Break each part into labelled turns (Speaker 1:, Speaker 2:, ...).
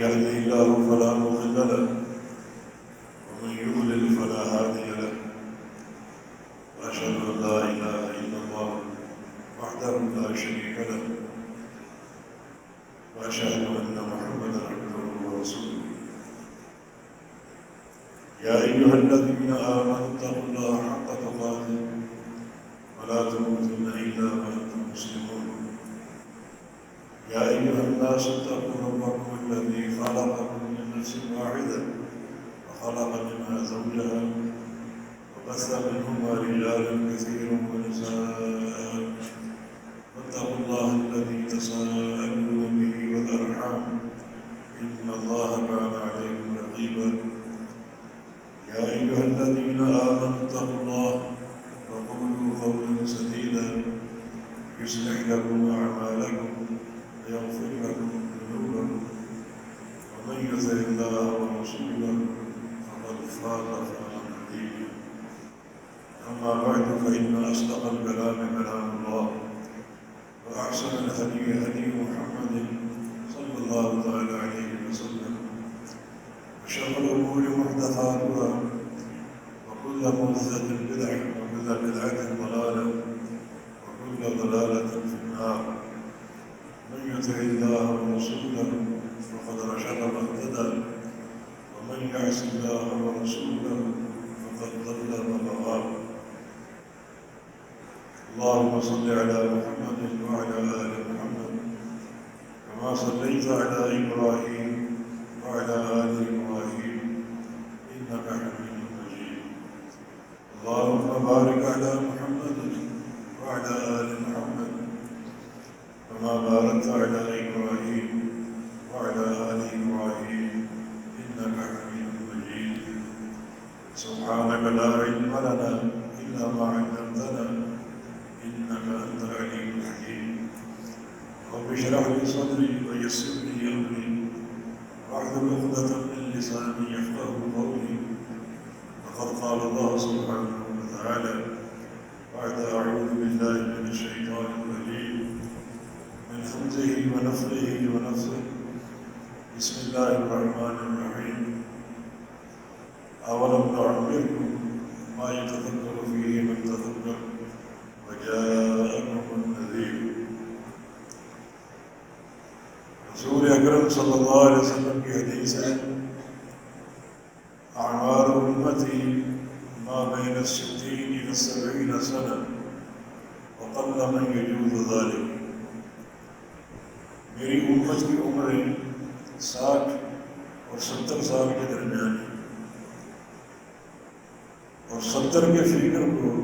Speaker 1: يهده الله فلا مضل له ومن يضلل فلا هادي له وأشهد أن لا إله إلا الله وحده لا شريك له وأشهد أن محمدا عبده ورسوله يا أيها الذين آمنوا اتقوا الله حق تقاته ولا تموتن إلا وأنتم مسلمون يا أيها الناس اتقوا ربكم الذي خلقكم من نفس واحدة وخلق منها زوجها وبث منهما رجالا كثيرا ونساء واتقوا الله الذي تساءلون به والأرحام إن الله كان عليكم رقيبا يا أيها الذين آمنوا اتقوا الله وقولوا قولا سديدا يصلح لكم أعمالكم ويغفر لكم ذنوبكم ومن يطع الله ورسوله فقد فاز فوزا عظيما أما بعد فإن أصدق الكلام كلام الله وأحسن الهدي هدي محمد صلى الله تعالى عليه وسلم وشر الأمور محدثاتها وكل محدثة بدعة وكل بدعة ضلالة وكل ضلالة في النار من يطع الله ورسوله فقد رشد واهتدى ومن يعص الله ورسوله فقد ضل وغوى اللهم صل على محمد وعلى آل محمد كما صليت على إبراهيم وعلى آل إبراهيم إنك حميد مجيد اللهم بارك على محمد وعلى آل محمد كما باركت على إبراهيم وعلى آل إبراهيم إنك حميد مجيد سبحانك لا علم لنا إلا ما علمتنا إنك أنت العليم الحكيم رب اشرح لي صدري ويسر لي أمري واحلل عقدة من لساني يفقهوا قولي وقد قال الله سبحانه وتعالى بعد أعوذ بالله من الشيطان الرجيم من همزه ونفخه ونفثه بسم الله الرحمن الرحيم أولم نعمركم ما يتذكر فيه من تذكر وجاءكم النذير رسول اکرم صلی اللہ علیہ وسلم کی حدیث ہے اعمار امتی ما بین الستین الى السبعین سنہ وقل من یجوز ذلك میری امت کی عمریں 60 اور 70 سال کے درمیان ہے اور 70 کے فکر کو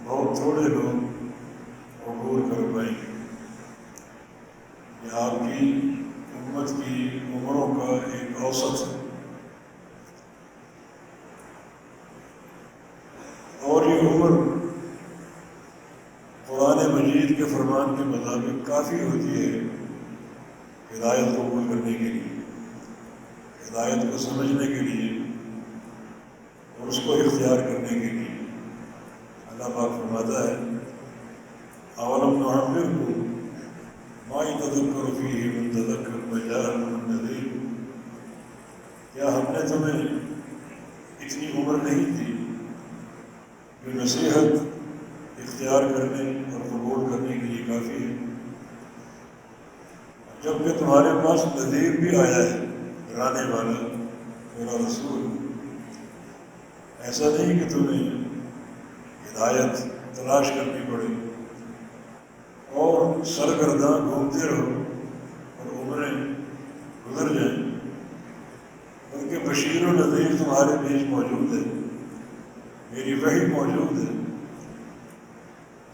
Speaker 1: بہت تھوڑے لوگ عبور کر پائیں گے یہ آپ کی امت کی عمروں کا ایک اوسط ہے اور یہ عمر قرآن مجید کے فرمان کے مطابق کافی ہوتی ہے ہدایت قبول کرنے کے لیے ہدایت کو سمجھنے کے لیے اور اس کو اختیار کرنے کے لیے اللہ پاک فرماتا ہے اولم نعمرکم ما يتذكر فيه من تذكر وجاءكم النذير کیا ہم نے تمہیں اتنی عمر نہیں دی جو نصیحت اختیار کرنے اور قبول کرنے کے لیے کافی ہے جبکہ تمہارے پاس نذیر بھی آیا ہے ڈرانے والا میرا رسول ایسا نہیں کہ تمہیں ہدایت تلاش کرنی پڑے اور سرگرداں گھومتے رہو اور عمریں گزر جائیں بلکہ بشیر و نذیر تمہارے بیچ موجود ہے میری وحی موجود ہے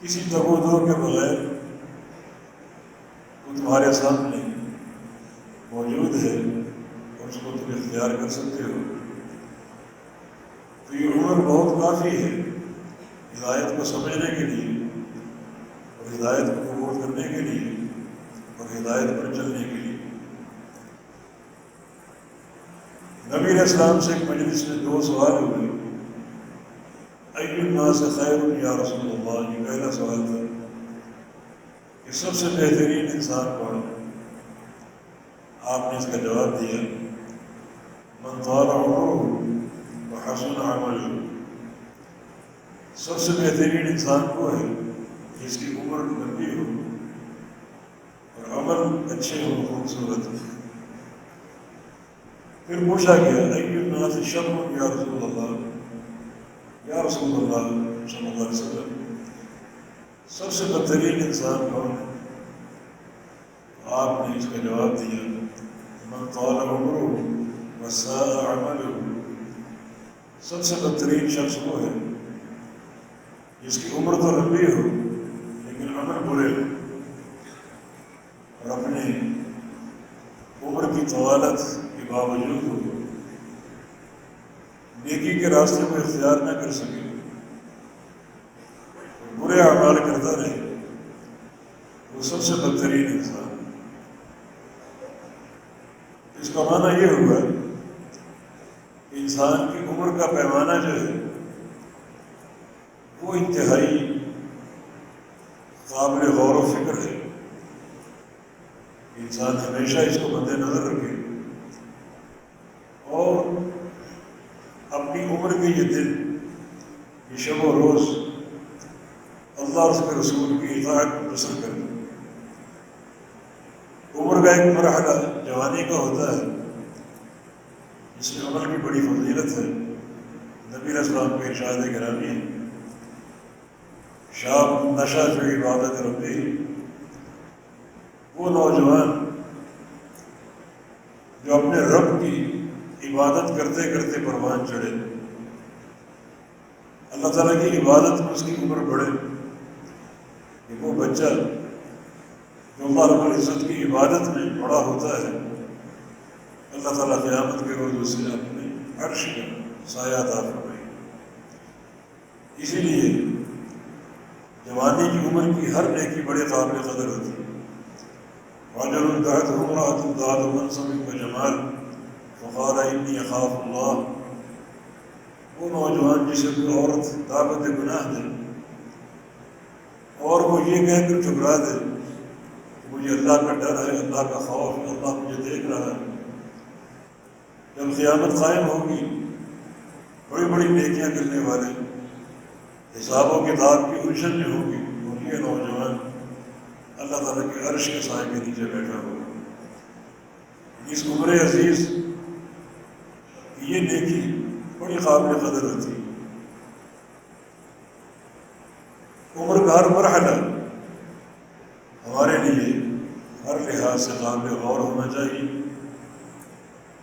Speaker 1: کسی دب و دو کے بغیر وہ تمہارے سامنے موجود ہے اور اس کو تم اختیار کر سکتے ہو تو یہ عمر بہت کافی ہے ہدایت کو سمجھنے کے لیے اور ہدایت کو قبول کرنے کے لیے اور ہدایت پر چلنے کے لیے نبی علیہ السلام سے ایک مجلس میں 2 سوال ہوئے ای الناس خیر یا رسول اللہ یہ پہلا سوال تھا کہ سب سے بہترین انسان کون ہے آپ نے اس کا جواب دیا من طال عمره وحسن عمله، سب سے بہترین انسان وہ ہے جس کی عمر لمبی ہو اور عمل اچھے ہو، خوبصورت ہو۔ پھر پوچھا گیا ای الناس شر یا رسول اللہ، یا رسول اللہ صلی اللہ علیہ وسلم سب سے بدترین انسان کون ہے؟ آپ نے اس کا جواب دیا من طال عمره وساء عمله، سب سے بدترین شخص وہ ہے جس کی عمر تو لمبی ہو لیکن عمل برے ہو، اور اپنے عمر کی طوالت کے باوجود ہو نیکی کے راستے کو اختیار نہ کر سکے، برے اعمال کرتا رہے، وہ سب سے بدترین انسان۔ اس کا معنی یہ ہوا کہ انسان کی عمر کا پیمانہ جو ہے وہ انتہائی قابل غور و فکر ہے، انسان ہمیشہ اس کو مد نظر رکھے اور اپنی عمر کے یہ دن، یہ شب و روز اللہ اور اس کے رسول کی اطاعت بسر کرے۔ عمر کا ایک مرحلہ جوانی کا ہوتا ہے جس میں عمل کی بڑی فضیلت ہے، نبی علیہ السلام کے ارشاد گرامی ہے شاب نشا جو عبادت ربی، وہ نوجوان جو اپنے رب کی عبادت کرتے کرتے پروان چڑھے، اللہ تعالیٰ کی عبادت میں اس کی عمر بڑھے، کہ وہ بچہ جو اللہ رب العزت کی عبادت میں بڑا ہوتا ہے، اللہ تعالیٰ قیامت کے روز اسے اپنے عرش کا سایہ عطا فرمائے۔ اسی لیے جوانی کی عمر کی ہر نیکی بڑے قابل قدر ہوتی ہے۔ رجل دعته امرأة ذات منصب وجمال فقال انی اخاف اللہ، وہ نوجوان جسے کوئی عورت دعوت گناہ دے اور وہ یہ کہہ کر ٹھکرا دے کہ مجھے اللہ کا ڈر ہے، اللہ کا خوف ہے، اللہ مجھے دیکھ رہا ہے، جب قیامت قائم ہوگی بڑی بڑی نیکیاں کرنے والے حساب و کتاب کی الجھن میں ہوگی، اور یہ نوجوان اللہ تعالیٰ کے عرش کے سائے کے نیچے بیٹھا ہوگا۔ اس عمر عزیز کی یہ نیکی بڑی قابل قدر ہوتی ہے۔ عمر کا ہر مرحلہ ہمارے لیے ہر لحاظ سے قابل غور ہونا چاہیے،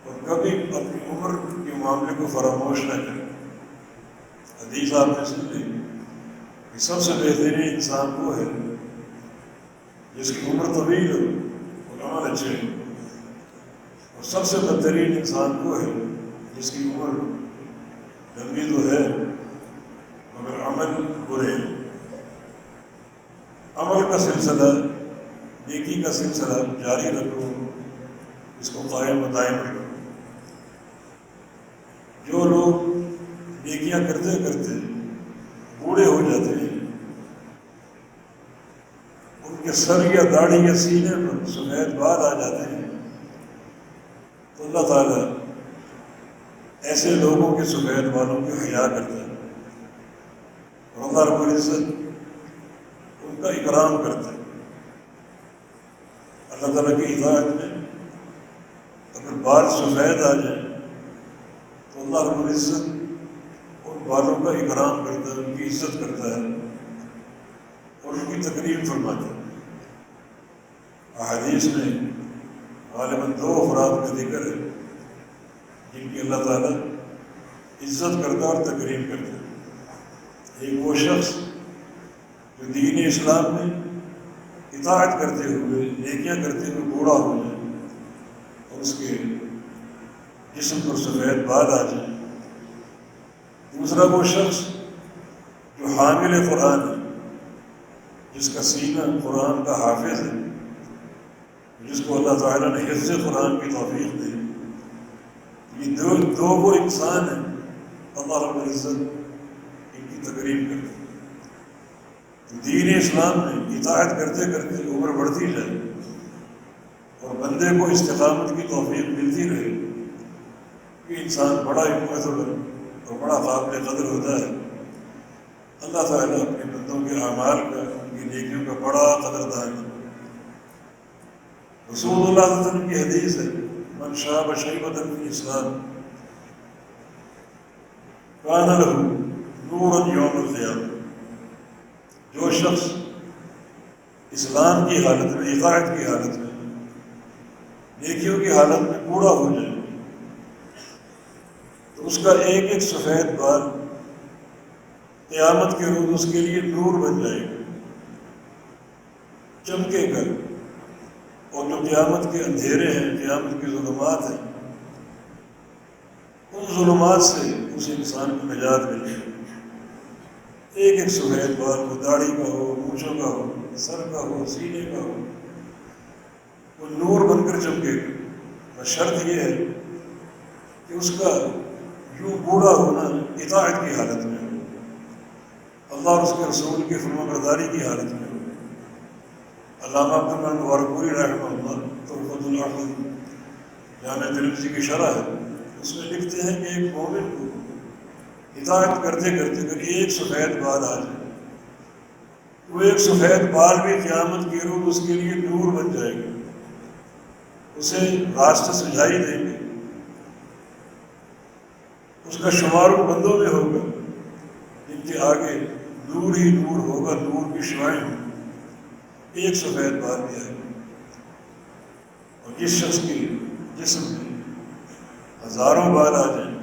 Speaker 1: اور کبھی اپنی عمر کے معاملے کو فراموش نہ کریں۔ حدیث آپ نے سن لی کہ سب سے بہترین انسان وہ ہے جس کی عمر طویل ہو اور عمل اچھے ہو، اور سب سے بدترین انسان وہ ہے جس کی عمر لمبی تو ہے مگر عمل برے ہیں۔ عمل کا سلسلہ، نیکی کا سلسلہ جاری رکھو، اس کو قائم و دائم رکھو۔ جو لوگ نیکیاں کرتے کرتے بوڑھے ہو جاتے ہیں، ان کے سر یا داڑھی یا سینے پر سفید بال آ جاتے ہیں، تو اللہ تعالیٰ ایسے لوگوں کے سفید بالوں کی حیا کرتا ہے، اور اللہ رب العزت ان کا اکرام کرتا ہے۔ اللہ تعالیٰ کی اطاعت میں اگر بال سفید آ جائیں تو اللہ رب العزت ان بالوں کا اکرام کرتا ہے، ان کی عزت کرتا ہے اور ان کی تکریم فرماتا ہے۔ احادیث میں غالباً 2 افراد کا ذکر ہے جن کی اللہ تعالیٰ عزت کرتا اور تکریم کرتا ہے۔ ایک وہ شخص جو دین اسلام میں اطاعت کرتے ہوئے، نیکیاں کرتے ہوئے بوڑھا ہو جائے اور اس کے جسم پر سفید بال آ جائے۔ دوسرا وہ شخص جو حامل قرآن ہے، جس کا سینہ قرآن کا حافظ ہے، جس کو اللہ تعالیٰ نے حفظ قرآن کی توفیق دی۔ یہ دو وہ انسان ہیں اللہ رب العزت ان کی تکریم کرتے ہیں۔ دین اسلام میں اطاعت کرتے کرتے عمر بڑھتی جائے اور بندے کو استقامت کی توفیق ملتی رہے کہ انسان بڑا ہی معتبر اور بڑا قابل قدر ہوتا ہے۔ اللہ تعالیٰ اپنے بندوں کے اعمال کا، ان کی نیکیوں کا بڑا قدردان ہے۔ رسول اللہ صلی اللہ علیہ وسلم کی حدیث ہے، من شاب شیبۃ فی الاسلام کان لہ نورا یوم القیامہ۔ جو شخص اسلام کی حالت میں، اطاعت کی حالت میں، نیکیوں کی حالت میں بوڑھا ہو جائے تو اس کا ایک ایک سفید بال قیامت کے روز اس کے لیے نور بن جائے گا، چمکے گا، اور جو قیامت کے اندھیرے ہیں، قیامت کی ظلمات ہیں، ان ظلمات سے اس انسان کو نجات ملے گی۔ ایک ایک سفید بال، وہ داڑھی کا ہو، مونچھوں کا ہو، سر کا ہو، سینے کا ہو، وہ نور بن کر چمکے گا۔ اور شرط یہ ہے کہ اس کا یوں بوڑھا ہونا اطاعت کی حالت میں ہو، اللہ اور اس کے رسول کی فرما برداری کی حالت میں ہو۔ علامہ عبدالرحمن مبارکپوری رحمہ اللہ تحفۃ الاحوذ جامع ترمذی کی شرح ہے، اس میں لکھتے ہیں کہ ایک مومن کو اطاعت کرتے کرتے اگر ایک سفید بال آ جائے تو ایک سفید بال بھی قیامت کے روز اس کے لیے نور بن جائے گا، اسے راستہ سجائی دیں گے، اس کا شمار ان بندوں میں ہوگا جن کے آگے نور ہی نور ہوگا، نور کی شعائیں ہوں گی۔ ایک سفید بال بھی آئے گا، اور جس شخص کے جسم میں ہزاروں بال آ جائیں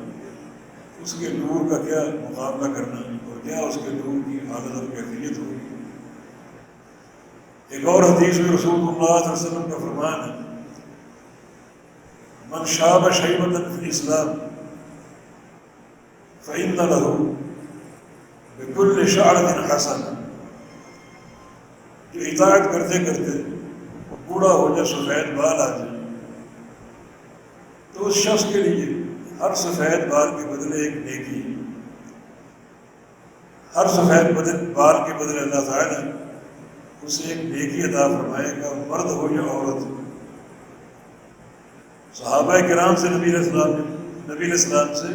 Speaker 1: اس کے نور کا کیا مقابلہ کرنا اور کیا اس کے نور کی حالت اور کیفیت ہوگی۔ ایک اور حدیث میں رسول اللہ صلی اللہ علیہ وسلم کا فرمان ہے، من شاب شیبۃ فی الاسلام فإن له بكل شعرة حسنہ۔ جو اطاعت کرتے کرتے بوڑھا ہو جائے، سفید بال آ جائے، تو اس شخص کے لیے ہر سفید بال کے بدلے ایک نیکی ہے۔ ہر سفید بال کے بدلے اللہ تعالیٰ اسے ایک نیکی عطا فرمائے گا، مرد ہو یا عورت ہو۔ صحابہ کرام سے نبی علیہ السلام سے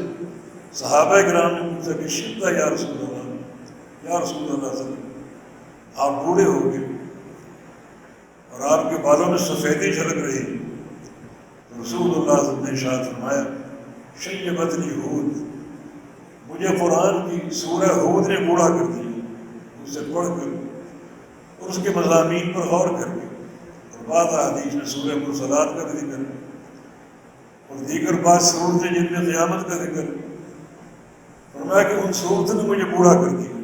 Speaker 1: صحابہ کرام نے پوچھا کہ شدہ یا رسول اللہ، یا رسول اللہ صلی اللہ علیہ وسلم، آپ بوڑھے ہو گئے اور آپ کے بالوں میں سفیدی جھلک رہی، تو رسول اللہ صلی اللہ علیہ وسلم نے ارشاد فرمایا، شیبتنی ہود، مجھے قرآن کی سورہ ہود نے بوڑھا کر دیا، اسے پڑھ کر اور اس کے مضامین پر غور کر کے، اور بعض احادیث میں سورہ مرسلات کا ذکر ہے اور دیگر بعض صورتیں جن میں قیامت کا ذکر ہے۔ فرمایا کہ ان صورتوں نے مجھے بوڑھا کر دیا۔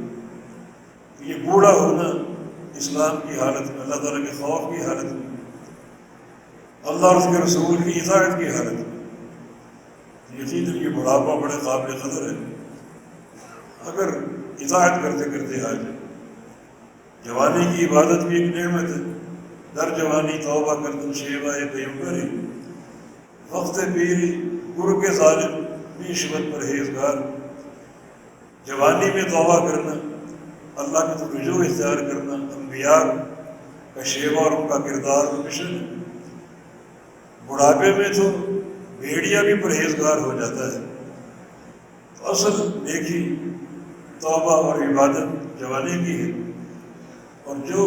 Speaker 1: یہ بوڑھا ہونا اسلام کی حالت میں، اللہ تعالیٰ کے خوف کی حالت میں، اللہ اور اس کے رسول کی اطاعت کی حالت میں، یقیناً یہ بڑھاپا بڑے قابل قدر ہے اگر اطاعت کرتے کرتے آ جائے۔ جوانی کی عبادت بھی ایک نعمت ہے، در جوانی توبہ کردن شیبہ پیمبری، وقت پیری گر کے ظالم نیشبت پرہیزگار۔ جوانی میں توبہ کرنا، اللہ کی طرف رجوع اختیار کرنا، انبیاء کا شیبہ اور ان کا کردار و مشن ہے۔ بڑھاپے میں تو بھیڑیا بھی پرہیزگار ہو جاتا ہے۔ تو اصل نیکی توبہ اور عبادت جوانی کی ہے، اور جو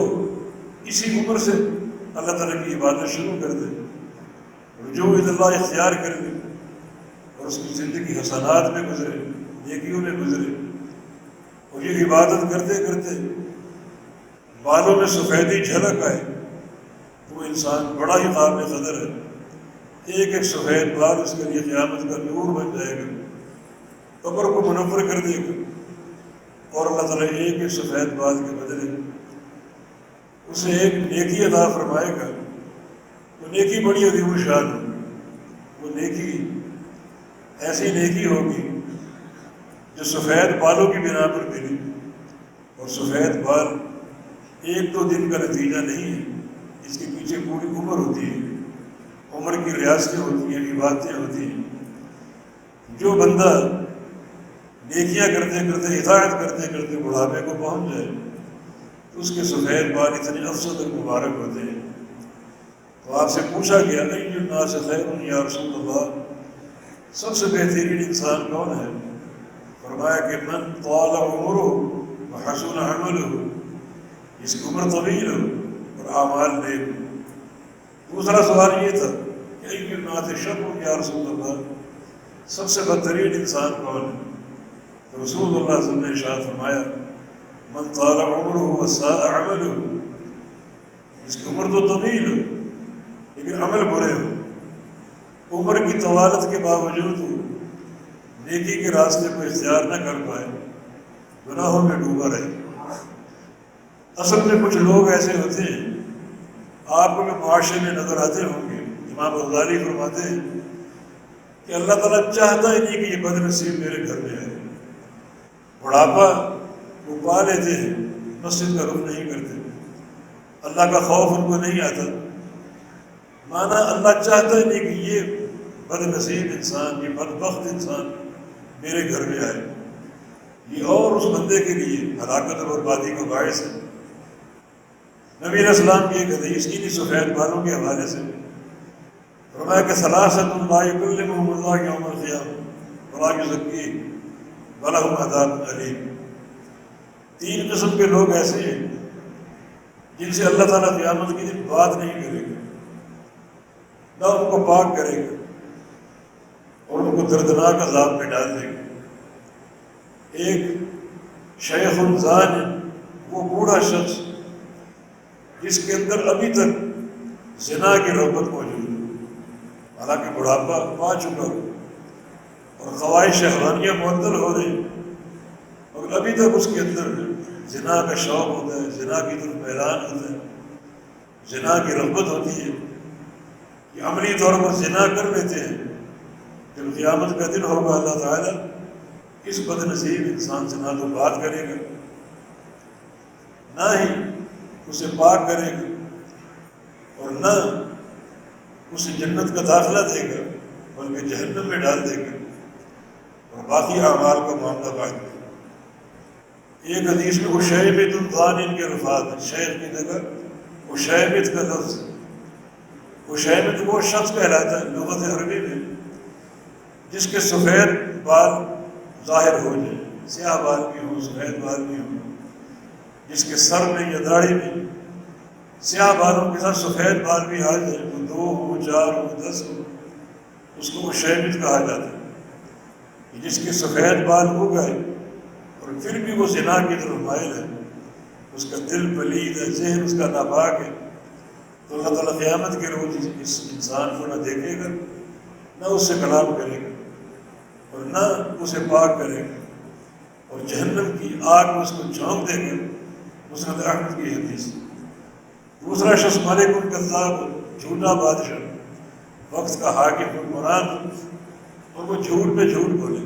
Speaker 1: اسی عمر سے اللہ تعالیٰ کی عبادت شروع کر دے، رجوع اللہ اختیار کر لے اور اس کی زندگی حسنات میں گزرے، نیکیوں میں گزرے، اور یہ عبادت کرتے کرتے بالوں میں سفیدی جھلک آئے، تو وہ انسان بڑا ہی قابل قدر ہے۔ ایک ایک سفید بال اس کے لیے قیامت کا نور بن جائے گا، قبر کو منور کر دے گا، اور اللہ تعالیٰ ایک ایک سفید بال کے بدلے اسے ایک نیکی عطا فرمائے گا۔ وہ نیکی بڑی عظیم الشان ہے، وہ نیکی ایسی نیکی ہوگی جو سفید بالوں کی بنا پر ملی، اور سفید بال ایک دو دن کا نتیجہ نہیں ہے، اس کے پیچھے پوری عمر ہوتی ہے، عمر کی ریاستیں ہوتی ہیں، عبادتیں ہوتی ہیں۔ جو بندہ نیکیاں کرتے کرتے، اطاعت کرتے کرتے بڑھاپے کو پہنچ جائے تو اس کے سفید بال اتنے افضل اور مبارک ہوتے ہیں۔ تو آپ سے پوچھا گیا ای الناس خیر یا رسول اللہ، سب سے بہترین انسان کون ہے؟ فرمایا کہ من طال عمرہ وحسن عملہ، جس کی عمر طویل ہو اور اعمال نیک ہو۔ دوسرا سوال یہ تھا کہ ای الناس شر یا رسول اللہ، سب سے بدترین انسان کون ہے؟ تو رسول اللہ صلی اللہ علیہ وسلم نے ارشاد فرمایا من طال عمرہ وساء عملہ، جس کی عمر تو طویل ہو لیکن عمل برے ہو، عمر کی طوالت کے باوجود وہ نیکی کے راستے کو اختیار نہ کر پائے، گناہوں میں ڈوبا رہے۔ اصل میں کچھ لوگ ایسے ہوتے ہیں، آپ کو معاشرے میں نظر آتے ہوں گے، امام غزالی فرماتے ہیں کہ اللہ تعالیٰ چاہتا ہی نہیں کہ یہ بد نصیب میرے گھر میں آئے۔ بڑھاپا وہ پا لیتے ہیں، مسجد کا رخ نہیں کرتے، اللہ کا خوف ان کو نہیں آتا، مانا اللہ چاہتا ہی نہیں کہ یہ بد نصیب انسان، یہ بدبخت انسان میرے گھر میں آئے۔ یہ اور اس بندے کے لیے ہلاکت اور بربادی کا باعث ہے۔ نبی علیہ السلام کی ایک حدیث انہی سفید بالوں کے حوالے سے فرمایا کہ ثلاثۃ لا یکلمہم اللہ یوم القیامہ ولا یزکیہم ولہم عذاب علیم۔ تین قسم کے لوگ ایسے ہیں جن سے اللہ تعالیٰ قیامت کے دن بات نہیں کرے گا، نہ ان کو پاک کرے گا اور ان کو دردناک عذاب میں ڈال دے گا۔ ایک شیخ زان، وہ بوڑھا شخص جس کے اندر ابھی تک زنا کی رغبت موجود ہے، حالانکہ بڑھاپا پا چکا ہو اور خواہش شہوانیاں معطل ہو رہی، اور ابھی تک اس کے اندر زنا کا شوق ہوتا ہے، زنا کی طرف میلان ہوتا ہے، زنا کی رغبت ہوتی ہے، کہ عملی طور پر زنا کر لیتے ہیں۔ جب قیامت کا دن ہوگا اللہ تعالیٰ اس بد نصیب انسان سے نہ تو بات کرے گا، نہ ہی اسے پاک کرے گا، اور نہ اسے جنت کا داخلہ دے گا، بلکہ جہنم میں ڈال دے گا اور باقی اعمال کا معاملہ بعد میں۔ ایک حدیث میں اشیمت الظان کے الفاظ ہے، شیخ کی جگہ اشیمت کا لفظ۔ اشیمت وہ شخص کہلاتا ہے لغت عربی میں جس کے سفید بال ظاہر ہو جائیں، سیاہ بال بھی ہوں، سفید بال بھی ہوں، جس کے سر میں یا داڑھی میں سیاہ بالوں کے ساتھ سفید بال بھی آ جائے، وہ 2 ہو 4 ہو 10 ہو، اس کو اشیمت کہا جاتا ہے۔ جس کے سفید بال ہو گئے اور پھر بھی وہ زنا کی طرف مائل ہے، اس کا دل پلید ہے، ذہن اس کا ناپاک ہے، تو اللہ تعالیٰ قیامت کے روز اس انسان کو نہ دیکھے گا، نہ اس سے کلام کرے گا اور نہ اسے پاک کرے گا، اور جہنم کی آگ میں اس کو جھونک دے گا۔ مسند احمد کی حدیث۔ دوسرا شخص ملک الکذاب، جھوٹا بادشاہ، وقت کا حاکم حکمران، اور وہ جھوٹ پہ جھوٹ بولے۔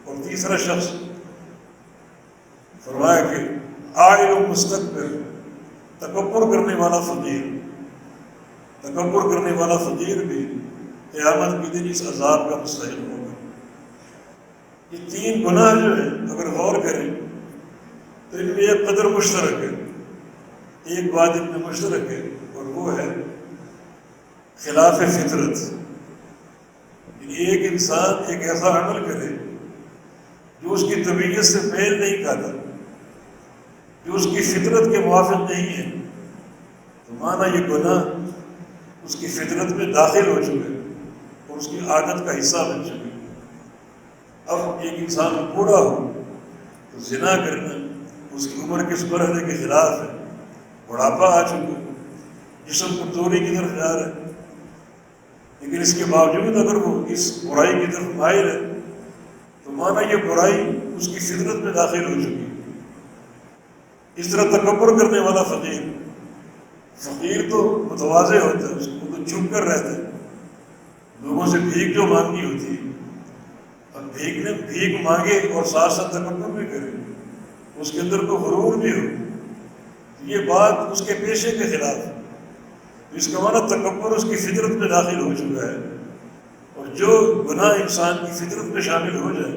Speaker 1: اور تیسرا شخص فرمایا کہ عائل و مستکبر، تکبر کرنے والا فقیر، تکبر کرنے والا فقیر بھی قیامت کے دن اس عذاب کا مستحق ہوگا۔ یہ 3 گناہ جو ہیں اگر غور کریں تو ان میں ایک قدر مشترک ہے، ایک بات ان میں مشترک ہے، اور وہ ہے خلاف فطرت۔ ایک انسان ایک ایسا عمل کرے جو اس کی طبیعت سے میل نہیں کھاتا، جو اس کی فطرت کے موافق نہیں ہے، تو مانا یہ گناہ اس کی فطرت میں داخل ہو چکے اور اس کی عادت کا حصہ بن چکے۔ اب ایک انسان بوڑھا ہو تو زنا کرنا اس کی عمر کے اس مرحلے کے خلاف ہے، بڑھاپا آ چکا ہے، جسم کمزوری کی طرف جا رہا ہے، لیکن اس کے باوجود اگر وہ اس برائی کی طرف مائل ہے تو مانا یہ برائی اس کی فطرت میں داخل ہو چکی ہے۔ اس طرح تکبر کرنے والا فقیر، فقیر تو متواضع ہوتا ہے، اس کو تو چھپ کر رہتا ہے، لوگوں سے بھیک جو مانگنی ہوتی ہے، اب بھیک مانگے اور ساتھ ساتھ تکبر بھی کرے، اس کے اندر کوئی غرور بھی ہو، یہ بات اس کے پیشے کے خلاف ہے۔ اس کا معنی تکبر اس کی فطرت میں داخل ہو چکا ہے، اور جو گناہ انسان کی فطرت میں شامل ہو جائے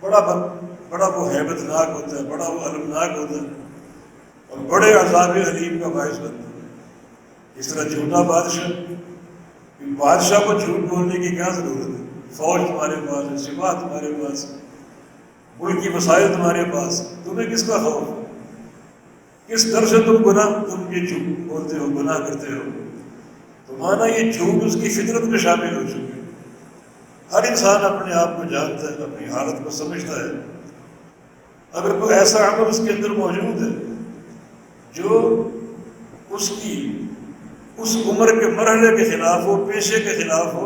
Speaker 1: بڑا وہ ہیبت ناک ہوتا ہے، بڑا وہ المناک ہوتا ہے، اور بڑے عذاب علیم کا باعث بنتا ہے۔ اس طرح جھوٹا بادشاہ کو جھوٹ بولنے کی کیا ضرورت ہے؟ فوج تمہارے پاس ہے، سپاہ تمہارے پاس ہے، ملکی وسائل تمہارے پاس، تمہیں کس کا خوف ہے؟ کس طرح سے تم یہ جھوٹ بولتے ہو، گناہ کرتے ہو؟ تو مانا یہ جھوٹ اس کی فطرت میں شامل ہو چکے۔ ہر انسان اپنے آپ کو جانتا ہے، اپنی حالت کو سمجھتا ہے۔ اگر کوئی ایسا عمل اس کے اندر موجود ہے جو اس کی اس عمر کے مرحلے کے خلاف ہو، پیشے کے خلاف ہو،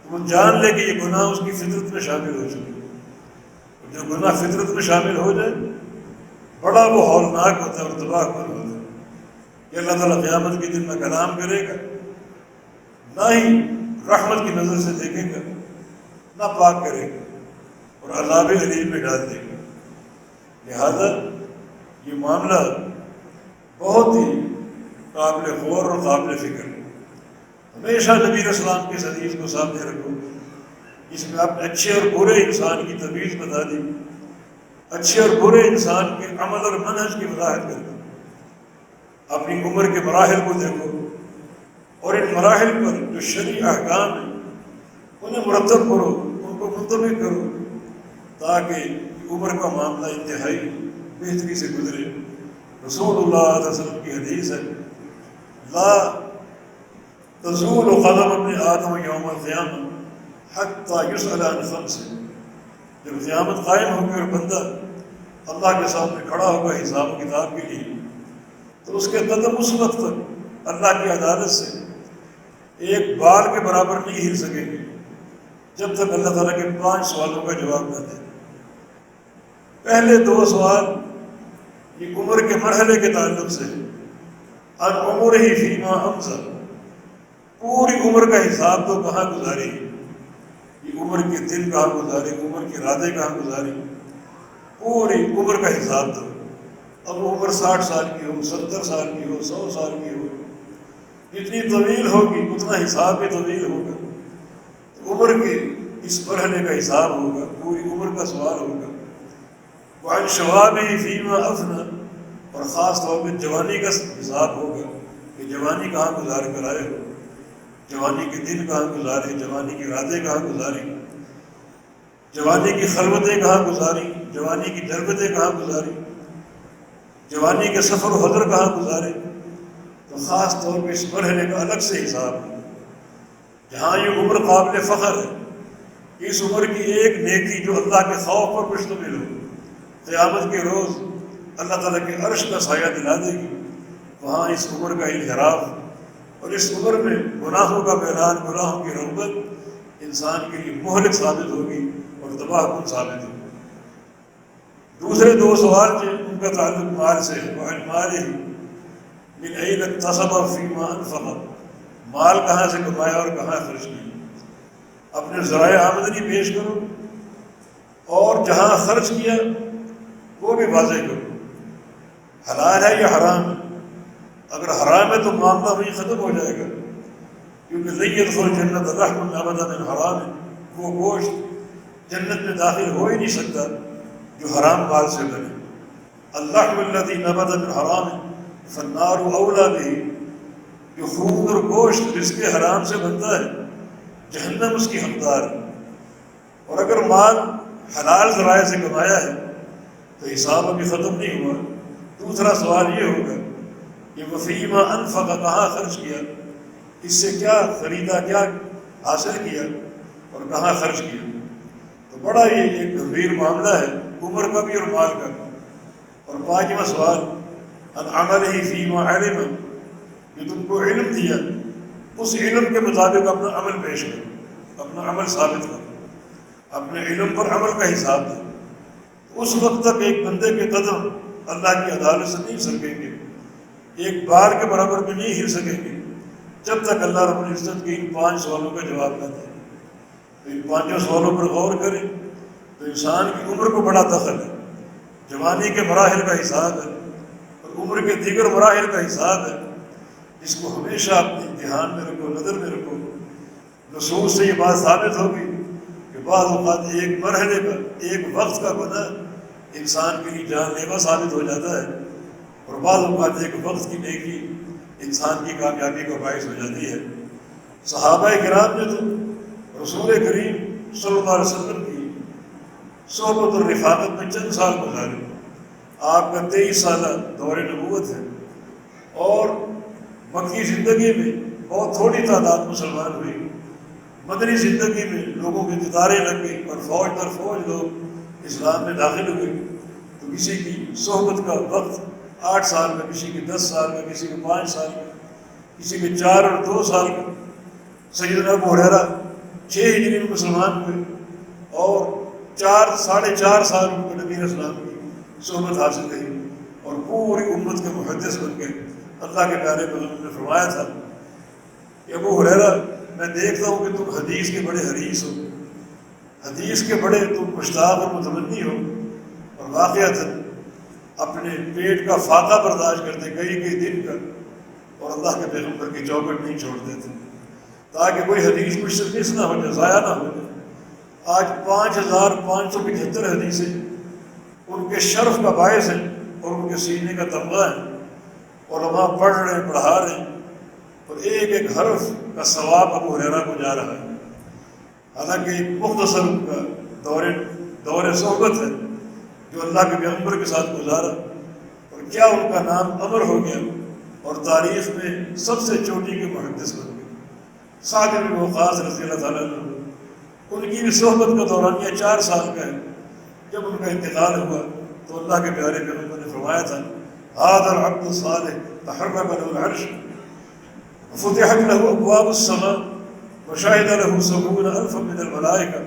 Speaker 1: تو وہ جان لے کہ یہ گناہ اس کی فطرت میں شامل ہو چکے۔ جو گناہ فطرت میں شامل ہو جائے بڑا وہ ہولناک ہوتا ہے اور تباہ کن ہوتا ہے کہ اللہ تعالیٰ قیامت کے دن نہ کلام کرے گا، نہ ہی رحمت کی نظر سے دیکھے گا، نہ پاک کرے گا اور عذاب علیم میں ڈال دے گا۔ لہذا یہ معاملہ بہت ہی قابل غور اور قابل فکر ہے۔ ہمیشہ نبی علیہ السلام کے حدیث کو سامنے رکھو، اس میں آپ نے اچھے اور برے انسان کی تمیز بتا دی، اچھے اور برے انسان کے عمل اور منہج کی وضاحت کر دی۔ اپنی عمر کے مراحل کو دیکھو اور ان مراحل پر جو شرعی احکام ہیں انہیں مرتب کرو، ان کو منتبہ کرو، تاکہ عمر کا معاملہ انتہائی بہتری سے گزرے۔ رسول اللہ علیہ وسلم کی حدیث ہے، لا تزول قدم ابن آدم یوم القیامہ حتی یسأل عن خمس۔ جب قیامت قائم ہوگی اور بندہ اللہ کے سامنے کھڑا ہوگا حساب و کتاب کے لیے، تو اس کے قدم اس وقت تک اللہ کی عدالت سے ایک بال کے برابر نہیں ہل سکیں گے جب تک اللہ تعالیٰ کے 5 سوالوں کا جواب نہ دے۔ پہلے 2 سوال یہ عمر کے مرحلے کے تعلق سے، عن عمرہ فیما امضی، پوری عمر کا حساب تو کہاں گزاری، یہ عمر کے دن کہاں گزارے، عمر کی راتیں کہاں گزاری، پوری عمر کا حساب دو۔ اب عمر 60 سال کی ہو، 70 سال کی ہو، 100 سال کی ہو، جتنی طویل ہوگی اتنا حساب بھی طویل ہوگا۔ تو عمر کے اس مرحلے کا حساب ہوگا، پوری عمر کا سوال ہوگا۔ وعن شبابہ فیما افنی، اور خاص طور پہ جوانی کا حساب ہوگا کہ جوانی کہاں گزار کر آئے ہو، جوانی کے دن کہاں گزارے، جوانی کی راتیں کہاں گزاری، جوانی کی خلوتیں کہاں گزاری، جوانی کی جلوتیں کہاں گزاری، جوانی کے سفر و حضر کہاں گزارے۔ تو خاص طور پہ اس مرحلے کا الگ سے حساب ہے۔ جہاں یہ عمر قابل فخر ہے، اس عمر کی ایک نیکی جو اللہ کے خوف پر مشتمل ہو، قیامت کے روز اللہ تعالیٰ کے عرش کا سایہ دلا دے گی، وہاں اس عمر کا انحراف اور اس عمر میں گناہوں کا میدان، گناہوں کی رغبت انسان کے لیے مہلک ثابت ہوگی اور تباہ کن ثابت ہوگی۔ دوسرے 2 سوال جو ان کا تعلق مال سے ہے، وعن مالہ من این اکتسب فیما انفق، مال کہاں سے کمایا اور کہاں خرچ کیا۔ اپنے ذرائع آمدنی پیش کرو اور جہاں خرچ کیا وہ بھی واضح کرو، حلال ہے یا حرام ہے۔ اگر حرام ہے تو معاملہ وہیں ختم ہو جائے گا، کیونکہ لن يدخل جنت لحم ابدا من حرام، وہ گوشت جنت میں داخل ہو ہی نہیں سکتا جو حرام مال سے بنے۔ اللحم الذی نبت من حرام فالنار اولی بہ، جو خون اور گوشت جس کے حرام سے بنتا ہے جہنم اس کی حقدار ہے۔ اور اگر مال حلال ذرائع سے کمایا ہے تو حساب ابھی ختم نہیں ہوا۔ دوسرا سوال یہ ہوگا کہ وفیما انفق، کہاں خرچ کیا، اس سے کیا خریدا، کیا حاصل کیا اور کہاں خرچ کیا۔ تو بڑا یہ ایک گمبھیر معاملہ ہے عمر کا بھی اور مال کا بھی۔ اور 5واں سوال عن عملہ فیما علم، جو تم کو علم دیا اس علم کے مطابق اپنا عمل پیش کرو، اپنا عمل ثابت کرو، اپنے علم پر عمل کا حساب دو۔ اس وقت تک ایک بندے کے قدم اللہ کی عدالت سے نہیں سکیں گے، ایک بار کے برابر بھی نہیں ہل سکیں گے جب تک اللہ رب العزت کے ان 5 سوالوں کا جواب نہ دے۔ تو ان 5 سوالوں پر غور کریں تو انسان کی عمر کو بڑا دخل ہے، جوانی کے مراحل کا حساب ہے اور عمر کے دیگر مراحل کا حساب ہے، جس کو ہمیشہ اپنے دھیان میں رکھو، نظر میں رکھو۔ نصوص سے یہ بات ثابت ہوگی کہ بعض اوقات ایک مرحلے کا، ایک وقت کا گناہ انسان کے لیے جان لیوا ثابت ہو جاتا ہے، اور بعض اوقات ایک وقت کی نیکی انسان کی کامیابی کا باعث ہو جاتی ہے۔ صحابہ کرام نے تو رسول کریم صلی اللہ علیہ وسلم کی صحبت اور رفاقت میں چند سال گزارے۔ آپ کا 23 سالہ دور نبوت ہے، اور مکی زندگی میں بہت تھوڑی تعداد مسلمان ہوئی، مدنی زندگی میں لوگوں کی قطاریں لگ گئی اور فوج در فوج لوگ اسلام میں داخل ہوئے۔ تو کسی کی صحبت کا وقت 8 سال کا، کسی کے 10 سال کا، کسی کے 5 سال کا، کسی کے 4 اور 2 سال کا۔ سیدنا ابو ہریرہ 6 ہجری میں مسلمان ہوئے، اور 4 ساڑھے 4 سال ان کو نبی اسلام کی صحبت حاصل رہی، اور پوری امت کے محدث بن گئے۔ اللہ کے پیارے پیغمبر نے فرمایا تھا کہ ابو ہریرہ، میں دیکھتا ہوں کہ تم حدیث کے بڑے حریص ہو، حدیث کے بڑے تم مشتاق اور متمنی ہو، اور واقعتاً اپنے پیٹ کا فاقہ برداشت کرتے کئی دن کا، اور اللہ کے پیغمبر کی چوکٹ نہیں چھوڑتے تھے تاکہ کوئی حدیث مجھ سے مس نہ ہو جائے، ضائع نہ ہو جائے۔ آج 5575 حدیثیں ان کے شرف کا باعث ہیں اور ان کے سینے کا تمغہ ہے۔ علماء پڑھ رہے ہیں، پڑھا رہے ہیں، اور ایک حرف کا ثواب ابو ہریرہ کو جا رہا ہے۔ حالانکہ ایک مختصر ان کا دور صحبت ہے جو اللہ کے پیغمبر کے ساتھ گزارا، اور کیا ان کا نام امر ہو گیا اور تاریخ میں سب سے چوٹی کے محدث بن گئے۔ سعد بن وقاص رضی اللہ تعالیٰ عنہ، ان کی بھی صحبت کا دورانیہ 4 سال کا ہے۔ جب ان کا انتقال ہوا تو اللہ کے پیارے پیغمبر نے فرمایا تھا، هذا العبد الصالح تحرك له العرش وفتحت له ابواب السماء وشهد له 70,000 من الملائکہ۔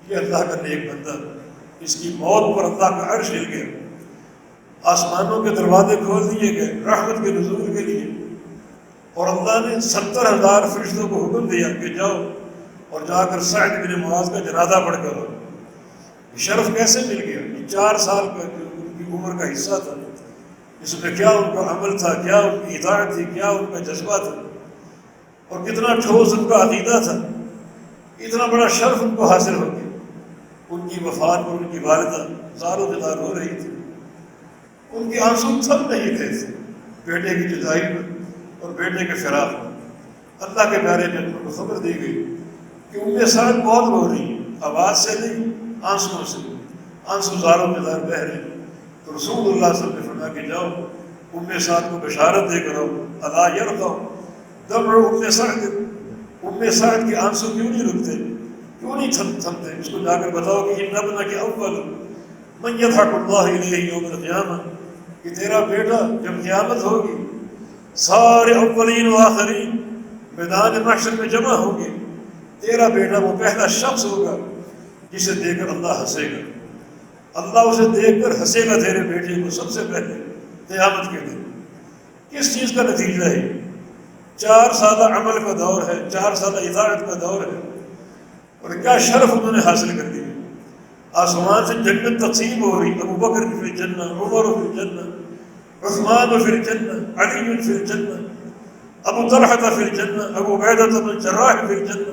Speaker 1: یہ اللہ کا نیک بندہ، اس کی موت پر اللہ کا عرش ہل گیا، آسمانوں کے دروازے کھول دیے گئے رحمت کے نزول کے لیے، اور اللہ نے 70,000 فرشتوں کو حکم دیا کہ جاؤ اور جا کر سعد بن معاذ کا جنازہ پڑھ کر آؤ۔ یہ شرف کیسے مل گیا؟ یہ 4 سال کا جو ان کی عمر کا حصہ تھا، اس میں کیا ان کا عمل تھا، کیا ان کی اطاعت تھی، کیا ان کا جذبہ تھا، اور کتنا ٹھوس ان کا عقیدہ تھا، اتنا بڑا شرف ان کو حاصل ہو گیا۔ ان کی وفات پر ان کی والدہ زارو زار ہو رہی تھی، ان کے آنسو تھم نہیں رہے تھے بیٹے کی جدائی میں اور بیٹے کے فراق میں۔ اللہ کے پیارے پیغمبر کو خبر دی گئی کہ ام سعد بہت رو رہی ہیں، آواز سے نہیں، آنسوؤں سے، آنسو زاروں میں زار بہہ رہے ہیں۔ تو رسول اللہ صلی اللہ علیہ وسلم نے فرمایا کہ جاؤ ام سعد کو بشارت دے کر آؤ، الا یرقع دمع ام سعد، ام سعد کے آنسو کیوں نہیں رکتے، کیوں نہیں تھمتے؟ اس کو جا کر بتاؤ کہ ان ابنک اول من یضحک اللہ الیہ یوم القیامہ، کہ تیرا بیٹا جب قیامت ہوگی سارے اولین و آخرین میدان محشر میں جمع ہوں گے، تیرا بیٹا وہ پہلا شخص ہوگا جسے دیکھ کر اللہ ہنسے گا۔ اللہ اسے دیکھ کر ہنسے گا تیرے بیٹے کو سب سے پہلے قیامت کے دن۔ کس چیز کا نتیجہ ہے؟ 4 سالہ عمل کا دور ہے، 4 سالہ اطاعت کا دور ہے، اور کیا شرف انہوں نے حاصل کر دیا۔ آسمان سے جنت تقسیم ہو رہی، ابو بکر فی الجنہ، عمر فی الجنہ، عثمان فی الجنہ، علی فی الجنہ، ابو طلحہ فی الجنہ، ابو عبیدہ بن جراح فی الجنہ۔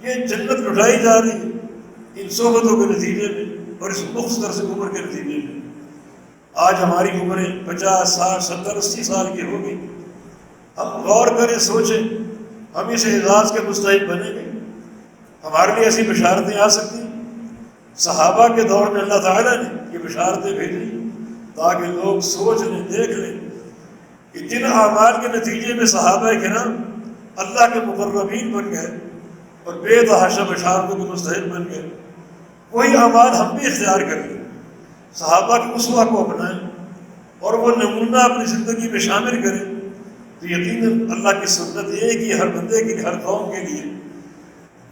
Speaker 1: یہ جنت لٹائی جا رہی ہے ان صحبتوں کے نتیجے میں اور اس مختصر سے عمر کے نتیجے میں۔ آج ہماری عمریں 50، 60، 70، 80 سال کی ہو گئی۔ ہم غور کریں، سوچیں، ہم اس اعزاز کے مستحق بنیں گے؟ ہمارے لیے ایسی بشارتیں آ سکتی ہیں؟ صحابہ کے دور میں اللہ تعالیٰ نے یہ بشارتیں بھیجی تاکہ لوگ سوچ لیں، دیکھ لیں کہ جن اعمال کے نتیجے میں صحابہ کرام اللہ کے مقربین بن گئے اور بے تحاشا بشارتوں کے مستحق بن گئے، وہی اعمال ہم بھی اختیار کریں، صحابہ کی اسوہ کو اپنائیں اور وہ نمونہ اپنی زندگی میں شامل کریں، تو یقیناً اللہ کی سنت ایک ہی ہر بندے کی، ہر قوم کے لیے۔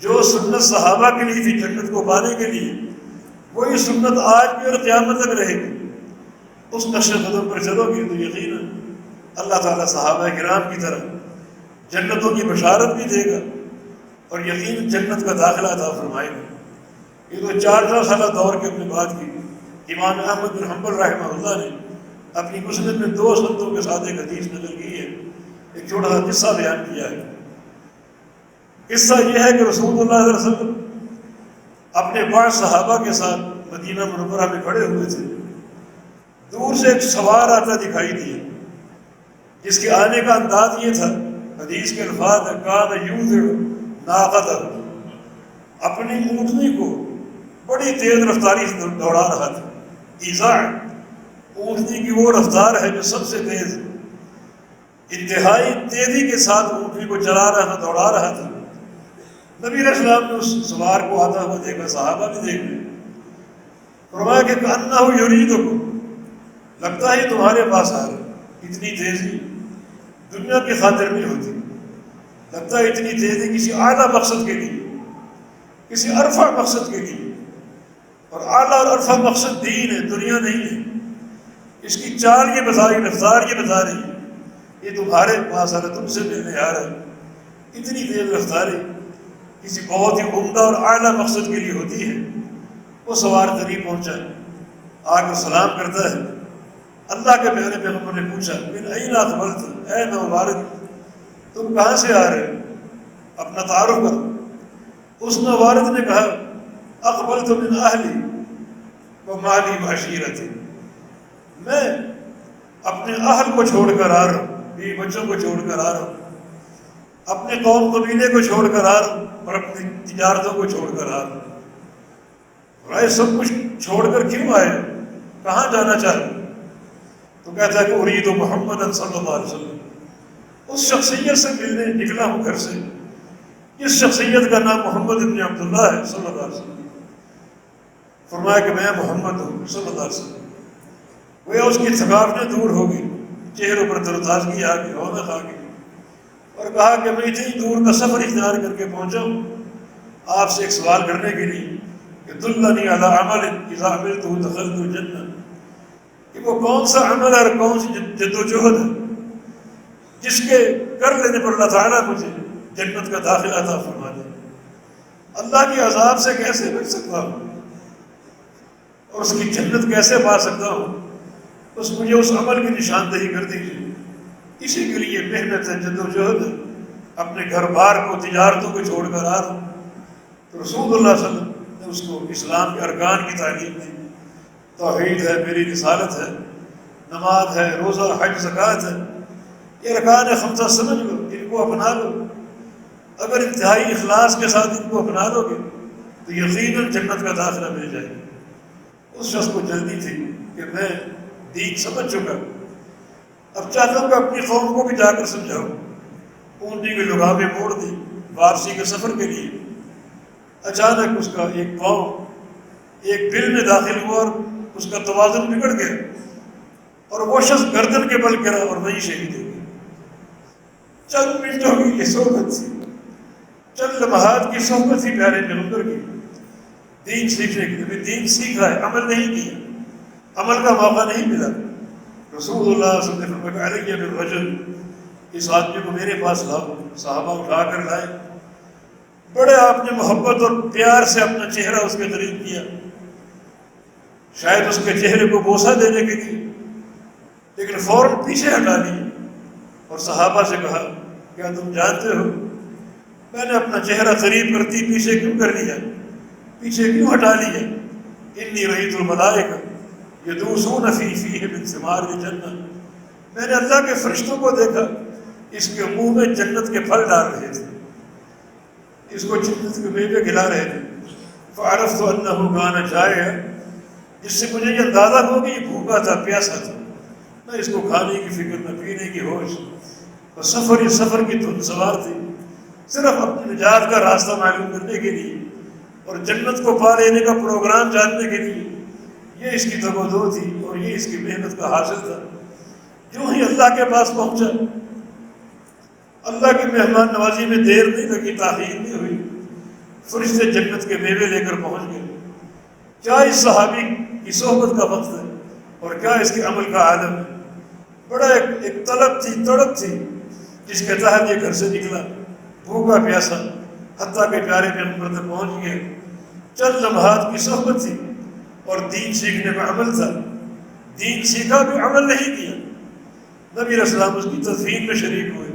Speaker 1: جو سنت صحابہ کے لیے تھی جنت کو پانے کے لیے، وہی سنت آج بھی اور قیامت تک رہے گی۔ اس نقش قدم پر چلو گے تو یقیناً اللہ تعالیٰ صحابہ کرام کی طرح جنتوں کی بشارت بھی دے گا اور یقیناً جنت کا داخلہ عطا فرمائے گا۔ یہ تو 4 سالہ دور کی اپنی بات کی۔ امام احمد بن حنبل رحمہ اللہ نے اپنی مسند میں 2 سنتوں کے ساتھ ایک حدیث نقل کی ہے، ایک چھوٹا سا قصہ بیان کیا ہے۔ قصہ یہ ہے کہ رسول اللہ صلی اللہ علیہ وسلم اپنے 5 صحابہ کے ساتھ مدینہ منورہ میں کھڑے ہوئے تھے۔ دور سے ایک سوار آتا دکھائی دیا، جس کے آنے کا انداز یہ تھا، حدیث کے الفاظ ہے کان یوذع ناقتہ، اپنی اونٹنی کو بڑی تیز رفتاری سے دوڑا رہا تھا۔ ایذاع اونٹنی کی وہ رفتار ہے جو سب سے تیز، انتہائی تیزی کے ساتھ اونٹنی کو چلا رہا تھا، دوڑا رہا تھا۔ نبی علیہ السلام نے اس سوار کو آتا ہوا دیکھا، صحابہ بھی دیکھ لیں، فرمایا کہ کأنہ یریدکم، لگتا ہے تمہارے پاس آ رہا ہے۔ اتنی تیزی دنیا کی خاطر نہیں ہوتی، لگتا ہے اتنی تیزی کسی اعلیٰ مقصد کے لیے، کسی عرفہ مقصد کے لیے، اور اعلیٰ اور عرفہ مقصد دین ہے، دنیا نہیں ہے۔ اس کی چال یہ بتا رہی، رفتار یہ بتا رہی، یہ تمہارے پاس آ رہا، تم سے ملنے آ رہا ہے۔ اتنی تیز رفتاری کسی بہت ہی عمدہ اور اعلیٰ مقصد کے لیے ہوتی ہے۔ وہ سوار قریب پہنچا، آ کر سلام کرتا ہے۔ اللہ کے پیارے پیغمبر نے پوچھا من این اقبلت، اے نوبارد تم کہاں سے آ رہے ہو، اپنا تعارف کرو۔ اس نوبارد نے کہا اقبلت من اہلی و مالی و عشیرتی، میں اپنے اہل کو چھوڑ کر آ رہا ہوں، بیوی بچوں کو چھوڑ کر آ رہا ہوں، اپنے قوم قبیلے کو چھوڑ کر آ رہا ہوں، اور اپنی تجارتوں کو چھوڑ کر آ رہا ہوں۔ اور سب کچھ چھوڑ کر کیوں آئے، کہاں جانا چاہتے؟ تو کہتا ہے کہ ارید محمد صلی اللہ علیہ وسلم، اس شخصیت سے ملنے نکلا ہوں گھر سے جس شخصیت کا نام محمد ابن عبداللہ ہے صلی اللہ علیہ وسلم۔ فرمایا کہ میں محمد ہوں صلی اللہ علیہ وسلم۔ وہ اس کی تھکاوٹیں دور ہو گئی، چہروں پر ترتازگی آ گئی، رونق آ گئی، اور کہا کہ میں اتنی دور کا سفر اختیار کر کے پہنچا ہوں آپ سے ایک سوال کرنے کے لیے کہ دلنی علی عمل اذا عملتہ دخلت الجنہ، کہ وہ کون سا عمل اور کون سی جد و جہد ہے جس کے کر لینے پر اللہ تعالیٰ مجھے جنت کا داخلہ عطا فرما دے، اللہ کے عذاب سے کیسے بچ سکتا ہوں اور اس کی جنت کیسے پا سکتا ہوں، بس مجھے اس عمل کی نشاندہی کر دیجیے۔ اسی کے لیے محنت ہے، جد و جہد ہے، اپنے گھر بار کو، تجارتوں کو چھوڑ کر آ رہا ہوں۔ تو رسول اللہ صلی اللہ علیہ وسلم نے اس کو اسلام کے ارکان کی تعلیم دی، توحید ہے، میری رسالت ہے، نماز ہے، روزہ، حج، زکوٰۃ ہے، یہ ارکان خمسہ سمجھ لو، ان کو اپنا لو۔ اگر انتہائی اخلاص کے ساتھ ان کو اپنا لو گے تو یقیناً جنت کا داخلہ مل جائے گا۔ اس شخص کو جلدی تھی کہ میں دین سمجھ چکا، اب چاہتا ہوں کہ اپنی قوم کو بھی جا کر سمجھاؤں۔ اونٹنی کی لگامیں موڑ دی واپسی کے سفر کے لیے۔ اچانک اس کا ایک پاؤں ایک بل میں داخل ہوا اور اس کا توازن بگڑ گیا، اور وہ شخص گردن کے بل گرا اور وہیں شہید ہو گیا۔ چند منٹوں کی یہ صحبت تھی، چند لمحات کی صحبت تھی پیارے پیغمبر کی، دین سیکھنے کے لیے۔ دین سیکھا ہے، عمل نہیں کیا، عمل کا موقع نہیں ملا۔ رسول اللہ صلی اللہ علیہ وسلم نے علیہ بالرجل، اس آدمی کو میرے پاس لاؤ۔ صحابہ اٹھا کر لائے، بڑے آپ نے محبت اور پیار سے اپنا چہرہ اس کے قریب کیا، شاید اس کے چہرے کو بوسہ دینے کے لیے، لیکن فوراً پیچھے ہٹا لیا اور صحابہ سے کہا کیا تم جانتے ہو میں نے اپنا چہرہ قریب کرتی پیچھے کیوں کر لیا، پیچھے کیوں ہٹا لیا؟ انی رأیت الملائکہ یدوسون فی فیہ من ثمار الجنہ، میں نے اللہ کے فرشتوں کو دیکھا اس کے منہ میں جنت کے پھل ڈال رہے تھے، اس کو جنت کے میوے کھلا رہے تھے۔ فعرفت انہ کان جائعا، جس سے مجھے یہ اندازہ ہو کہ یہ بھوکا تھا، پیاسا تھا، نہ اس کو کھانے کی فکر نہ پینے کی ہوش، اور سفر کی دھن سوار تھی، صرف اپنی نجات کا راستہ معلوم کرنے کے لیے اور جنت کو پا لینے کا پروگرام جاننے کے لیے۔ یہ اس کی تگ و دو تھی اور یہ اس کی محنت کا حاصل تھا۔ جو ہی اللہ کے پاس پہنچا، اللہ کی مہمان نوازی میں دیر نہیں لگی، تاخیر نہیں ہوئی، فرشتے جنت کے میوے لے کر پہنچ گئے۔ کیا اس صحابی کی صحبت کا وقت ہے اور کیا اس کے عمل کا عالم ہے۔ بڑا ایک طلب تھی، تڑپ تھی، جس کے تحت یہ گھر سے نکلا بھوکا پیاسا، حتیٰ کہ پیارے پیغمبر تک پہنچ گئے۔ چند لمحات کی صحبت تھی اور دین سیکھنے کا عمل تھا۔ دین سیکھا بھی عمل نہیں کیا۔ نبی علیہ السلام اس کی تدفین میں شریک ہوئے،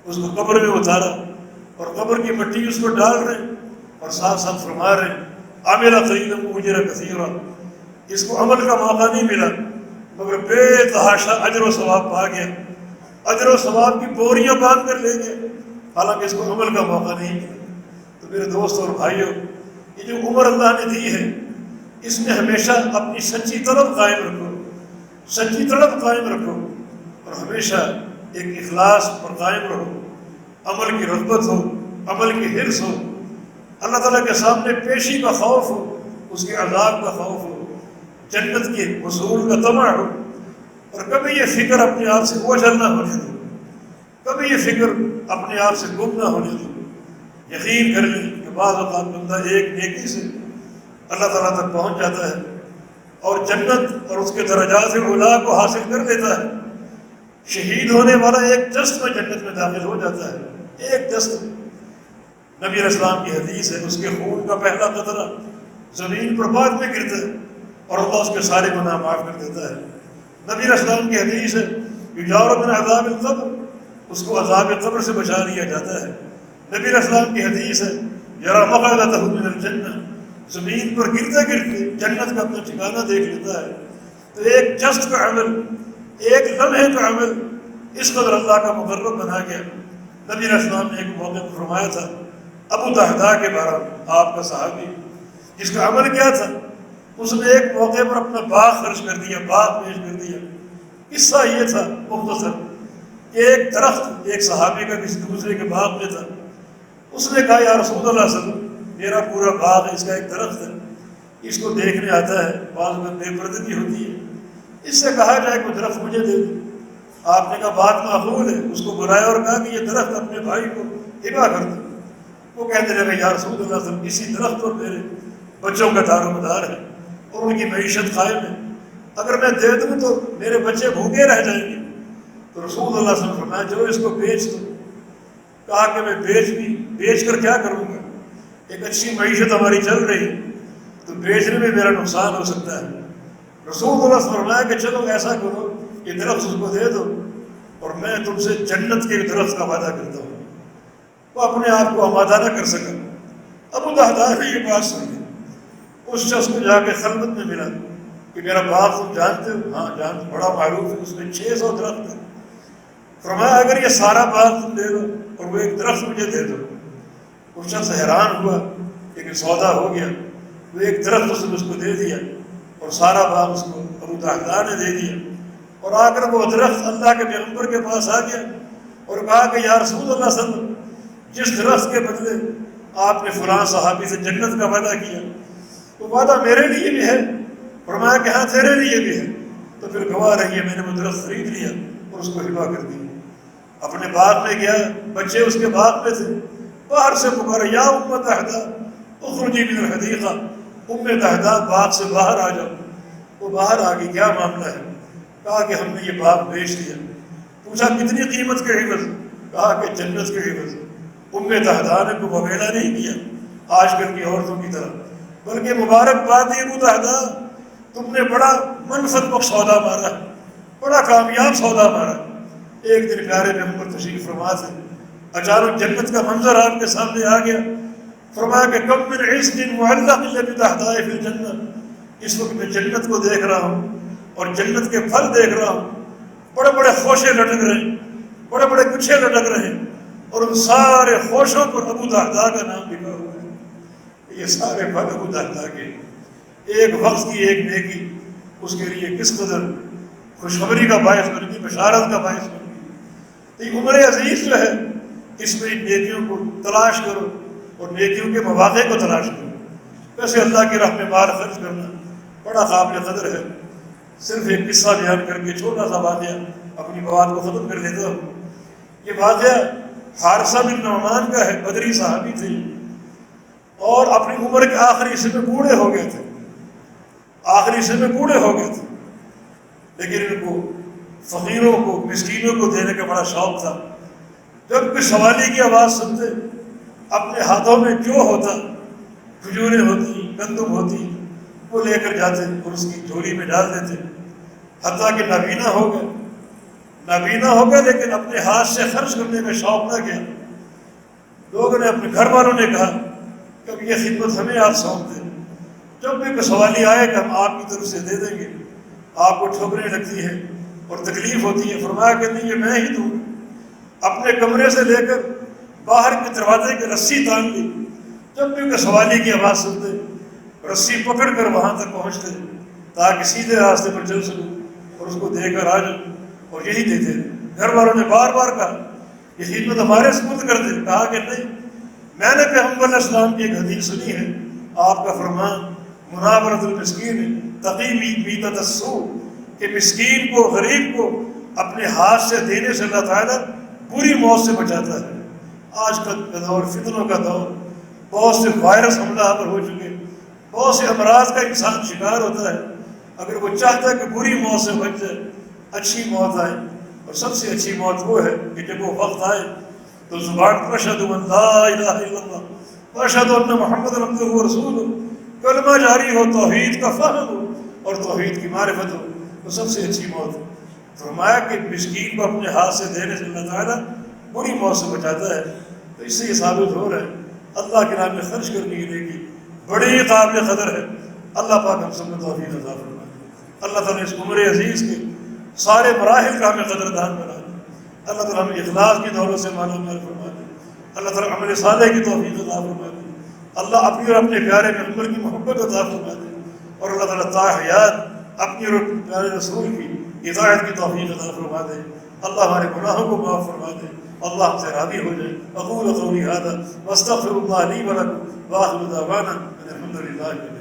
Speaker 1: اس کو قبر میں اتارا اور قبر کی مٹی اس کو ڈال رہے اور ساتھ ساتھ فرما رہے عاملہ قلیلا واجر کثیرا، اس کو عمل کا موقع نہیں ملا مگر بے تحاشا اجر و ثواب پا گیا۔ اجر و ثواب کی بوریاں باندھ کر لیں گے، حالانکہ اس کو عمل کا موقع نہیں ملا۔ تو میرے دوست اور بھائیوں، یہ جو عمر اللہ نے دی ہے، اس میں ہمیشہ اپنی سچی طلب قائم رکھو، سچی طلب قائم رکھو، اور ہمیشہ ایک اخلاص پر قائم رہو، عمل کی رغبت ہو، عمل کی حرص ہو، اللہ تعالیٰ کے سامنے پیشی کا خوف ہو، اس کے عذاب کا خوف ہو، جنت کے حصول کا طمع ہو، اور کبھی یہ فکر اپنے آپ سے اوجھل نہ ہونے دو، کبھی یہ فکر اپنے آپ سے گم نہ ہونے دو۔ یقین کر لیں کہ بعض اوقات بندہ ایک نیکی سے اللہ تعالیٰ تک پہنچ جاتا ہے اور جنت اور اس کے درجات اولیٰ کو حاصل کر لیتا ہے۔ شہید ہونے والا ایک جست میں جنت میں داخل ہو جاتا ہے، ایک جست میں۔ نبی علیہ السلام کی حدیث ہے، اس کے خون کا پہلا قطرہ زمین پر بعد میں گرتا ہے اور اللہ اس کے سارے گناہ معاف کر دیتا ہے۔ نبی علیہ السلام کی حدیث ہے، یجار من عذاب القبر، اس کو عذاب قبر سے بچا لیا جاتا ہے۔ نبی علیہ السلام کی حدیث ہے، یرا مقعدہ من الجنہ، زمین پر گرتے گرتے جنت کا اپنا ٹھکانہ دیکھ لیتا ہے۔ تو ایک جست کا عمل، ایک لمحے کا عمل اس قدر اللہ کا مقرب بنا گیا۔ نبی علیہ السلام نے ایک موقع پر فرمایا تھا ابو دہدہ کے بارے میں، آپ کا صحابی جس کا عمل کیا تھا، اس نے ایک موقع پر اپنا باغ خرچ کر دیا، باغ پیش کر دیا۔ قصہ یہ تھا مختصر کہ ایک درخت ایک صحابی کا کسی دوسرے کے باغ میں تھا، اس نے کہا یا رسول اللہ صلی اللہ علیہ وسلم، میرا پورا باغ ہے، اس کا ایک درخت ہے، اس کو دیکھنے آتا ہے، بعض میں بے پردگی ہوتی ہے، اس سے کہا جائے کہ درخت مجھے دے دو۔ آپ نے کہا بات معقول ہے، اس کو بلایا اور کہا کہ یہ درخت اپنے بھائی کو ہبہ کر دو۔ وہ کہنے لگے یا رسول اللہ صلی اللہ علیہ وسلم، اسی درخت پر میرے بچوں کا دار و مدار ہے اور ان کی معیشت قائم ہے، اگر میں دے دوں تو میرے بچے بھوکے رہ جائیں گے۔ تو رسول اللہ صلی اللہ علیہ وسلم فرمایا جو اس کو بیچ دو۔ کہا کہ میں بیچ کر کیا کروں گا، ایک اچھی معیشت ہماری چل رہی ہے، تو بیچنے میں میرا نقصان ہو سکتا ہے۔ رسول اللہ صلی اللہ علیہ وسلم فرمایا کہ چلو ایسا کرو، یہ درخت اس کو دے دو اور میں تم سے جنت کے درخت کا وعدہ کرتا ہوں۔ وہ اپنے آپ کو آمادہ نہ کر سکا۔ ابو دہدہ نے یہ بات سنی، اس شخص کو جا کے خلوت میں ملا کہ میرا باغ تم جانتے ہو؟ ہاں جانتے، بڑا معروف ہے، اس میں 600 درخت ہے۔ فرمایا اگر یہ سارا باغ تم دے دو اور وہ ایک درخت مجھے دے دو۔ وہ شخص حیران ہوا، لیکن سودا ہو گیا، وہ ایک درخت اس نے اس کو دے دیا اور سارا باغ اس کو ابو دہدہ نے دے دیا۔ اور آ کر وہ درخت اللہ کے پیغمبر کے پاس آ گیا اور کہا کہ یا رسول اللہ صلی اللہ علیہ وسلم، جس درخت کے بدلے آپ نے فلاں صحابی سے جنت کا وعدہ کیا، وہ وعدہ میرے لیے بھی ہے۔ فرمایا کہ ہاں تیرے لیے بھی ہے، تو پھر گواہ رہیے میں نے وہ درخت خرید لیا اور اس کو ہبہ کر دیا۔ اپنے باغ میں گیا، بچے اس کے باغ میں تھے، باہر سے پکارا یا ام دہدہ اخرجی من الحدیقہ، ام دہدہ باغ سے باہر آ جاؤ۔ وہ باہر آ گئی، کیا معاملہ ہے؟ کہا کہ ہم نے یہ باغ بیچ دیا۔ پوچھا کتنی قیمت کے عوض؟ کہا کہ جنت کے عوض۔ ام دہدہ نے کوئی وبیلا نہیں کیا آج کل کی عورتوں کی طرح، بلکہ مبارکباد ابو دہدہ، تم نے بڑا منفعت بخش سودا مارا، بڑا کامیاب سودا مارا۔ ایک دن پیارے پیغمبر تشریف فرما تھے، اچانک جنت کا منظر آپ کے سامنے آ گیا۔ فرمایا کہ کم من عز معلق بدہدہ فی الجنہ، اس وقت میں جنت کو دیکھ رہا ہوں اور جنت کے پھل دیکھ رہا ہوں، بڑے بڑے خوشے لٹک رہے ہیں، بڑے بڑے گچھے لٹک رہے ہیں، اور ان سارے خوشوں پر ابو دہدہ کا نام لکھا ہوا ہے۔ یہ سارے پھل ابو دہدہ کے، ایک وقت کی ایک نیکی اس کے لیے کس قدر خوشخبری کا باعث بن گئی، بشارت کا باعث بن گئی۔ یہ عمر عزیز جو ہے، اس میں نیکیوں کو تلاش کرو اور نیکیوں کے مواقع کو تلاش کرو۔ ویسے اللہ کی راہ میں مال خرچ کرنا بڑا قابل قدر ہے۔ صرف ایک قصہ بیان کر کے چھوٹا سا واقعہ اپنی بات کو ختم کر لیتا ہوں۔ یہ واقعہ حارثہ بن نعمان کا ہے، بدری صحابی تھے اور اپنی عمر کے آخری حصے میں بوڑھے ہو گئے تھے، آخری حصے میں بوڑھے ہو گئے تھے، لیکن ان کو فقیروں کو، مسکینوں کو دینے کا بڑا شوق تھا۔ جب کوئی سوالی کی آواز سنتے، اپنے ہاتھوں میں جو ہوتا، کھجوریں ہوتی، گندم ہوتی، وہ لے کر جاتے اور اس کی جھولی میں ڈال دیتے، حتیٰ کہ نابینا ہو گئے، نابینا ہو گئے، لیکن اپنے ہاتھ سے خرچ کرنے کا شوق نہ کیا۔ لوگوں نے، اپنے گھر والوں نے کہا کہ اب یہ خدمت ہمیں آپ سونپ دیں، جب بھی کوئی سوالی آئے کہ ہم آپ کی طرف سے دے دیں گے۔ آپ کو ٹھوکریں لگتی ہیں، اور تکلیف ہوتی ہے، فرمایا کہ نہیں یہ میں ہی دوں۔ اپنے کمرے سے لے کر باہر کے دروازے کی رسی تان لی، جب بھی کہ سوالی کی آواز سنتے رسی پکڑ کر وہاں تک پہنچتے تاکہ سیدھے راستے پر چل سکوں اور اس کو دے کر آ جاؤں، اور یہی دیتے۔ گھر والوں نے بار بار کہا یہ خدمت ہمارے سپرد کر دے، کہا کہ نہیں، میں نے پیغمبر علیہ السلام کی ایک حدیث سنی ہے، آپ کا فرمان مناورۃ المسکین تقی میتۃ السوء، کہ مسکین کو، غریب کو اپنے ہاتھ سے دینے سے اللہ تعالیٰ بری موت سے بچاتا ہے۔ آج کل کا دور فتنوں کا دور، بہت سے وائرس حملہ آور ہو چکے، بہت سے امراض کا انسان شکار ہوتا ہے۔ اگر وہ چاہتا ہے کہ بری موت سے بچ جائے، اچھی موت آئے، اور سب سے اچھی موت وہ ہے کہ جب وہ وقت آئے تو زبان اشہد ان لا الہ الا اللہ واشہد ان محمد عبدہ ورسولہ، کلمہ جاری ہو، توحید کا فہم ہو اور توحید کی معرفت ہو، وہ سب سے اچھی موت ہے۔ فرمایا کہ مسکین کو اپنے ہاتھ سے دینے سے اللہ تعالیٰ بری موت سے بچاتا ہے۔ تو اس سے یہ ثابت ہو رہا ہے اللہ کے نام میں خرچ کرنے کی نیکی بڑی قابل قدر ہے۔ اللہ پاک ہم سب کو توفیق عطا فرمائے۔ اللہ تعالیٰ اس عمر عزیز کے سارے مراحل کا ہمیں قدردان بنا دے۔ اللہ تعالیٰ ہمیں اخلاص کی دولت سے مالا مال فرما دے۔ اللہ تعالیٰ عمل صالح کی توفیق عطا فرما دے۔ اللہ اپنی اور اپنے پیارے پیغمبر کی محبت عطا فرما دے، اور اللہ تعالیٰ تا حیات اپنی اور اپنے پیارے رسول کی اطاعت کی توفیق عطا فرما دے۔ اللہ ہمارے گناہوں کو معاف فرما دے، اللہ ہم سے راضی ہو جائے۔ اقول قولی ھذا واستغفر اللہ لی ولکم وآخر دعوانا ان الحمد للہ۔